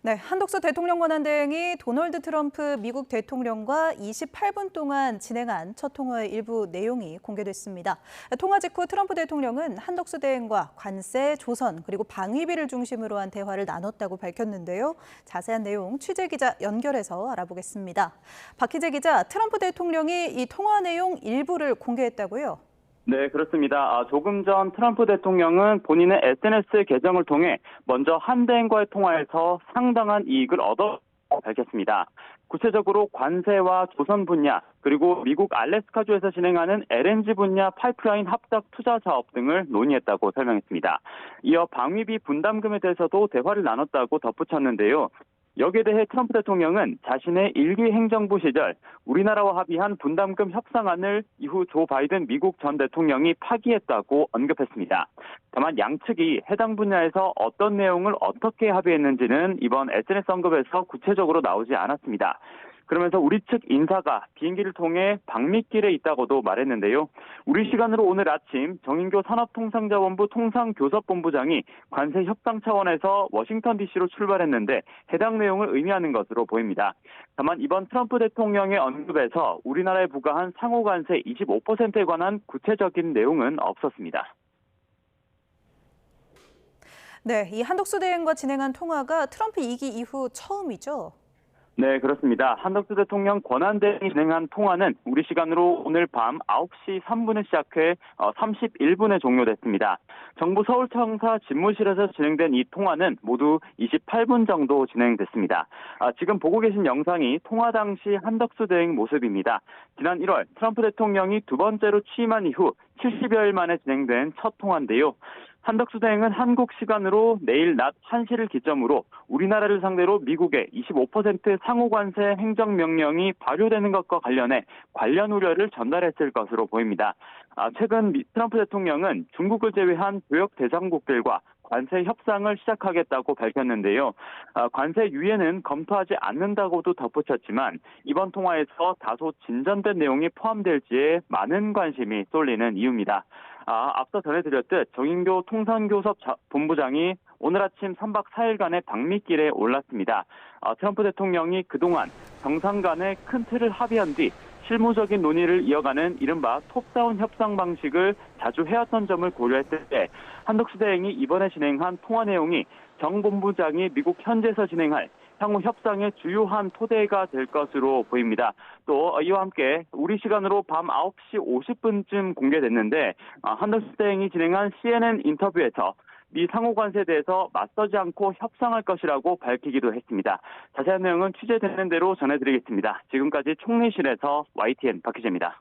네, 한덕수 대통령 권한대행이 도널드 트럼프 미국 대통령과 28분 동안 진행한 첫 통화의 일부 내용이 공개됐습니다. 통화 직후 트럼프 대통령은 한덕수 대행과 관세, 조선, 그리고 방위비를 중심으로 한 대화를 나눴다고 밝혔는데요. 자세한 내용 취재기자 연결해서 알아보겠습니다. 박희재 기자, 트럼프 대통령이 이 통화 내용 일부를 공개했다고요? 네, 그렇습니다. 조금 전 트럼프 대통령은 본인의 SNS 계정을 통해 먼저 한 대행과의 통화에서 상당한 이익을 얻었다고 밝혔습니다. 구체적으로 관세와 조선 분야, 그리고 미국 알래스카주에서 진행하는 LNG 분야 파이프라인 합작 투자 사업 등을 논의했다고 설명했습니다. 이어 방위비 분담금에 대해서도 대화를 나눴다고 덧붙였는데요. 여기에 대해 트럼프 대통령은 자신의 일기 행정부 시절 우리나라와 합의한 분담금 협상안을 이후 조 바이든 미국 전 대통령이 파기했다고 언급했습니다. 다만 양측이 해당 분야에서 어떤 내용을 어떻게 합의했는지는 이번 SNS 언급에서 구체적으로 나오지 않았습니다. 그러면서 우리 측 인사가 비행기를 통해 방미길에 있다고도 말했는데요. 우리 시간으로 오늘 아침 정인교 산업통상자원부 통상교섭본부장이 관세 협상 차원에서 워싱턴 DC로 출발했는데 해당 내용을 의미하는 것으로 보입니다. 다만 이번 트럼프 대통령의 언급에서 우리나라에 부과한 상호 관세 25%에 관한 구체적인 내용은 없었습니다. 네, 이 한덕수 대행과 진행한 통화가 트럼프 2기 이후 처음이죠? 네, 그렇습니다. 한덕수 대통령 권한대행이 진행한 통화는 우리 시간으로 오늘 밤 9시 3분에 시작해 31분에 종료됐습니다. 정부 서울청사 집무실에서 진행된 이 통화는 모두 28분 정도 진행됐습니다. 지금 보고 계신 영상이 통화 당시 한덕수 대행 모습입니다. 지난 1월 트럼프 대통령이 두 번째로 취임한 이후 70여일 만에 진행된 첫 통화인데요. 한덕수 대행은 한국 시간으로 내일 낮 1시를 기점으로 우리나라를 상대로 미국의 25% 상호관세 행정명령이 발효되는 것과 관련해 관련 우려를 전달했을 것으로 보입니다. 최근 트럼프 대통령은 중국을 제외한 교역 대상국들과 관세 협상을 시작하겠다고 밝혔는데요. 관세 유예는 검토하지 않는다고도 덧붙였지만 이번 통화에서 다소 진전된 내용이 포함될지에 많은 관심이 쏠리는 이유입니다. 앞서 전해드렸듯 정인교 통상교섭본부장이 오늘 아침 3박 4일간의 방미길에 올랐습니다. 트럼프 대통령이 그동안 정상 간의 큰 틀을 합의한 뒤 실무적인 논의를 이어가는 이른바 톱다운 협상 방식을 자주 해왔던 점을 고려했을 때 한덕수 대행이 이번에 진행한 통화 내용이 정 본부장이 미국 현지에서 진행할 향후 협상의 주요한 토대가 될 것으로 보입니다. 또 이와 함께 우리 시간으로 밤 9시 50분쯤 공개됐는데 한덕수 대행이 진행한 CNN 인터뷰에서 미 상호관세에 대해서 맞서지 않고 협상할 것이라고 밝히기도 했습니다. 자세한 내용은 취재되는 대로 전해드리겠습니다. 지금까지 총리실에서 YTN 박희재입니다.